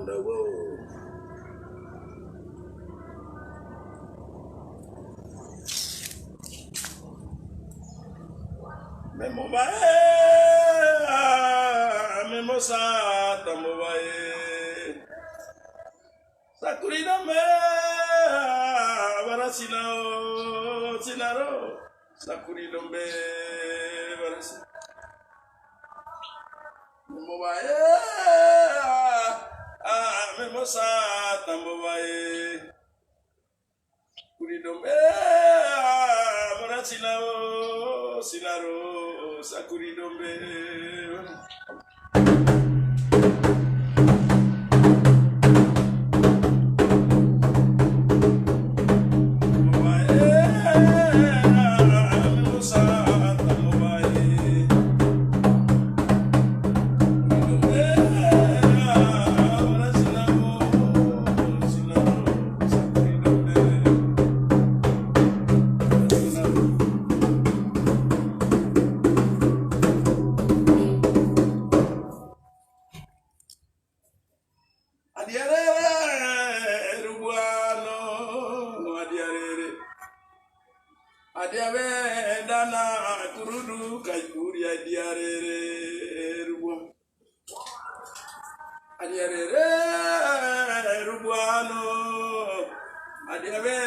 Pandawa. Memo bae, memo sa tamo bae. Sakurina me, barasinao, sinaro. Sakurina me, barasin. Memo bae, memo sa tamo bae. Kurina me, barasinao, sinaro. Sakuri dombe. Adiabe dana kurudu kajuri adiarere rubuan. Adiarere rubuano. Adiabe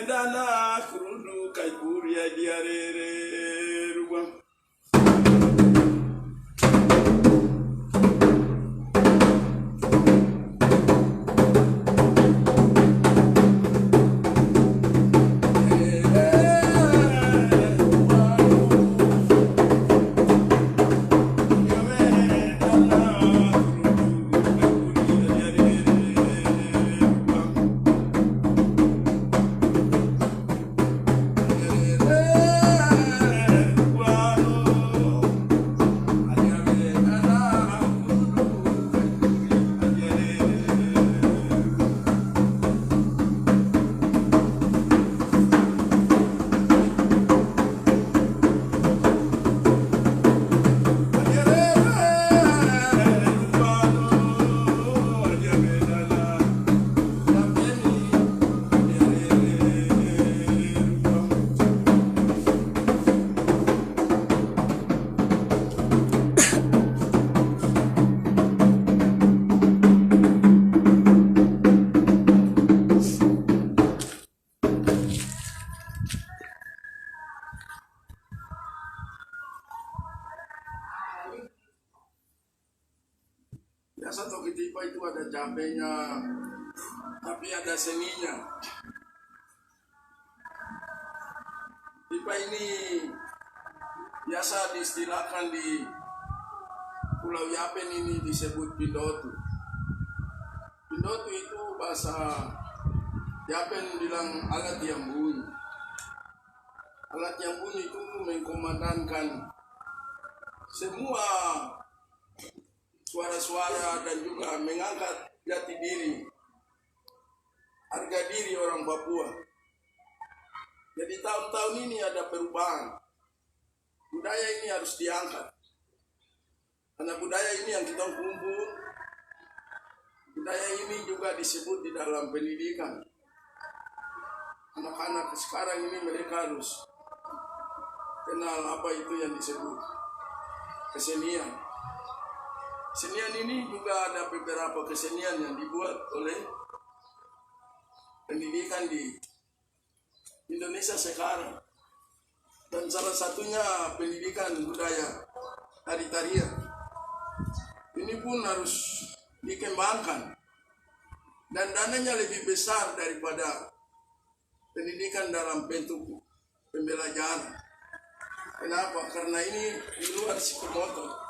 dana kurudu kajuri adiarere rubuan. Biasa Tokitipa itu ada cabenya, tapi ada seninya. Tipa ini biasa diistilahkan di Pulau Yapen ini disebut pindotu. Pindotu itu bahasa Yapen bilang alat yang bunyi. Alat yang bunyi itu mengkomandankan semua suara-suara dan juga mengangkat jati diri, harga diri orang Papua. Jadi tahun-tahun ini ada perubahan. Budaya ini harus diangkat. Karena budaya ini yang kita kumpul, budaya ini juga disebut di dalam pendidikan. Anak-anak sekarang ini mereka harus kenal apa itu yang disebut kesenian. Kesenian ini juga ada beberapa kesenian yang dibuat oleh pendidikan di Indonesia sekarang. Dan salah satunya pendidikan budaya tari-tarian. Ini pun harus dikembangkan. Dan dananya lebih besar daripada pendidikan dalam bentuk pembelajaran. Kenapa? Karena ini di luar psikomotor.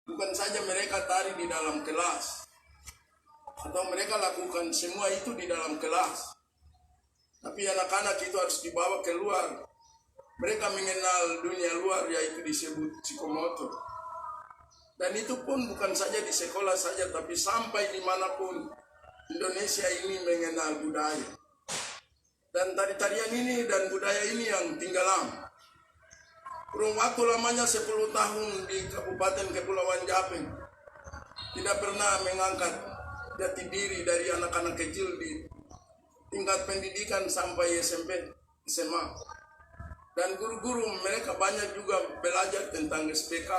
Bukan saja mereka tari di dalam kelas, atau mereka lakukan semua itu di dalam kelas, tapi anak-anak itu harus dibawa keluar. Mereka mengenal dunia luar, yaitu disebut psikomotor. Dan itu pun bukan saja di sekolah saja, tapi sampai dimanapun Indonesia ini mengenal budaya. Dan tari-tarian ini dan budaya ini yang tinggal lama. Kurun waktu lamanya 10 tahun di Kabupaten Kepulauan Japing tidak pernah mengangkat jati diri dari anak-anak kecil di tingkat pendidikan sampai SMP, SMA. Dan guru-guru mereka banyak juga belajar tentang SPK,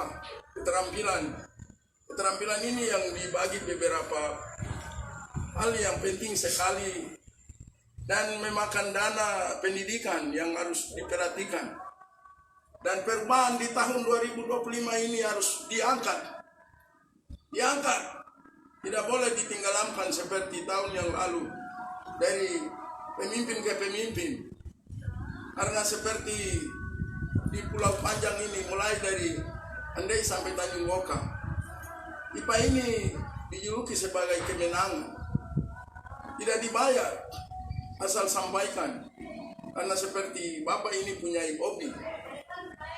keterampilan. Keterampilan ini yang dibagi beberapa hal yang penting sekali dan memakan dana pendidikan yang harus diperhatikan. Dan perubahan di tahun 2025 ini harus diangkat. Tidak boleh ditinggalkan seperti tahun yang lalu dari pemimpin ke pemimpin. Karena seperti di Pulau Panjang ini mulai dari Andai sampai Tanjung Woka, IPA ini dijuluki sebagai kemenangan. Tidak dibayar, asal sampaikan. Karena seperti Bapak ini punya hobi.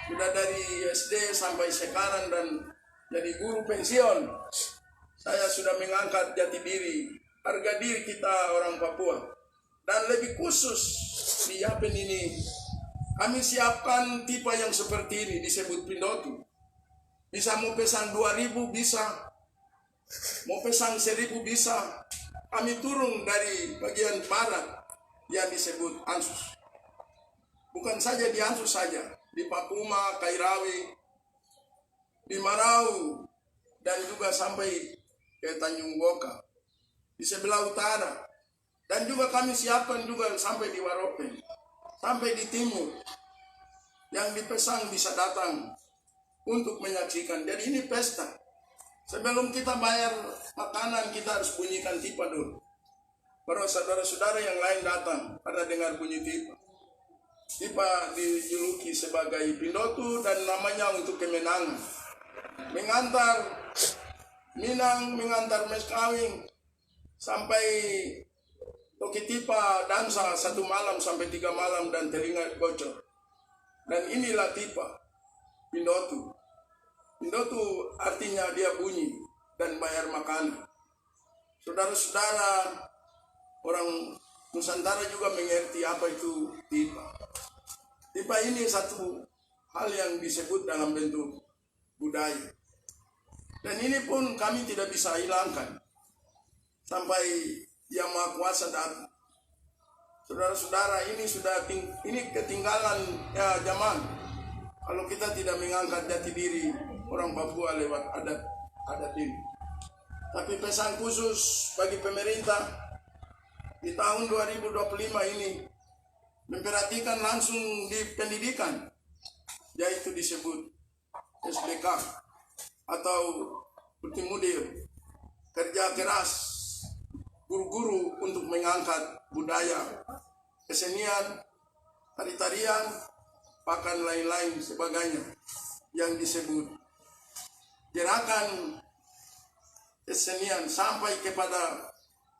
Sudah dari SD sampai sekarang dan jadi guru pensiun. Saya sudah mengangkat jati diri, harga diri kita orang Papua. Dan lebih khusus di Yapen ini, kami siapkan tipe yang seperti ini, disebut Pindotu. Bisa mau pesan 2.000 bisa, mau pesan 1.000 bisa. Kami turun dari bagian barat yang disebut Ansus. Bukan saja di Ansus saja, di Papuma, Kairawi, di Marau, dan juga sampai ke Tanjung Woka, di sebelah utara. Dan juga kami siapkan juga sampai di Waropen, sampai di timur. Yang dipesan bisa datang untuk menyaksikan. Jadi ini pesta. Sebelum kita bayar makanan, kita harus bunyikan tipa dulu. Baru saudara-saudara yang lain datang karena dengar bunyi tipa. Tipa dijuluki sebagai Pindotu dan namanya untuk kemenangan. Mengantar Minang, mengantar mes kawin sampai Toki tipa dansa 1 malam sampai 3 malam dan telinga bocor. Dan inilah tipa Pindotu. Pindotu artinya dia bunyi dan bayar makanan. Saudara-saudara orang Nusantara juga mengerti apa itu tipa. Tipa ini satu hal yang disebut dalam bentuk budaya. Dan ini pun kami tidak bisa hilangkan sampai Yang Maha Kuasa datang. Saudara-saudara, ini ketinggalan ya zaman. Kalau kita tidak mengangkat jati diri orang Papua lewat adat ini. Tapi pesan khusus bagi pemerintah di tahun 2025 ini memperhatikan langsung di pendidikan, yaitu disebut SBK atau Ultimudir, kerja keras guru-guru untuk mengangkat budaya, kesenian, tari-tarian, bahkan lain-lain sebagainya yang disebut gerakan kesenian sampai kepada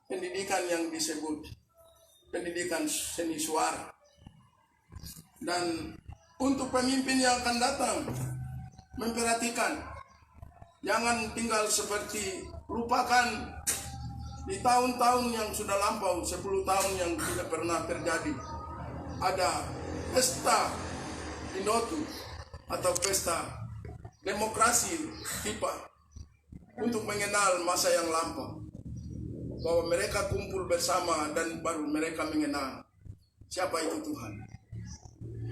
pendidikan yang disebut pendidikan seni suara. Dan untuk pemimpin yang akan datang, memperhatikan, jangan tinggal seperti lupakan di tahun-tahun yang sudah lampau, 10 tahun yang tidak pernah terjadi. Ada pesta Pindotu atau pesta demokrasi HIPA untuk mengenal masa yang lampau, bahwa mereka kumpul bersama dan baru mereka mengenal siapa itu Tuhan.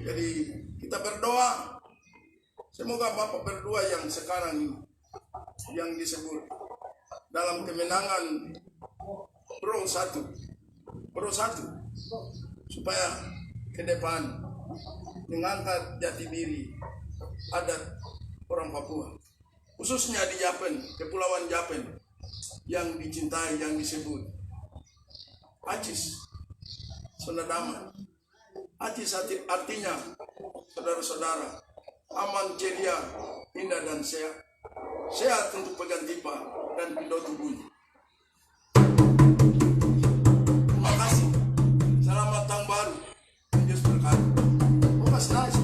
Jadi kita berdoa, semoga Bapak berdua yang sekarang ini, yang disebut dalam kemenangan Pro 1, supaya ke depan mengangkat jati diri adat orang Papua, khususnya di Yapen, Kepulauan Yapen yang dicintai, yang disebut Acis Sonadama. Acis artinya saudara-saudara, aman, ceria, indah dan sehat. Sehat untuk pegang tipa dan Pindotu bunyi.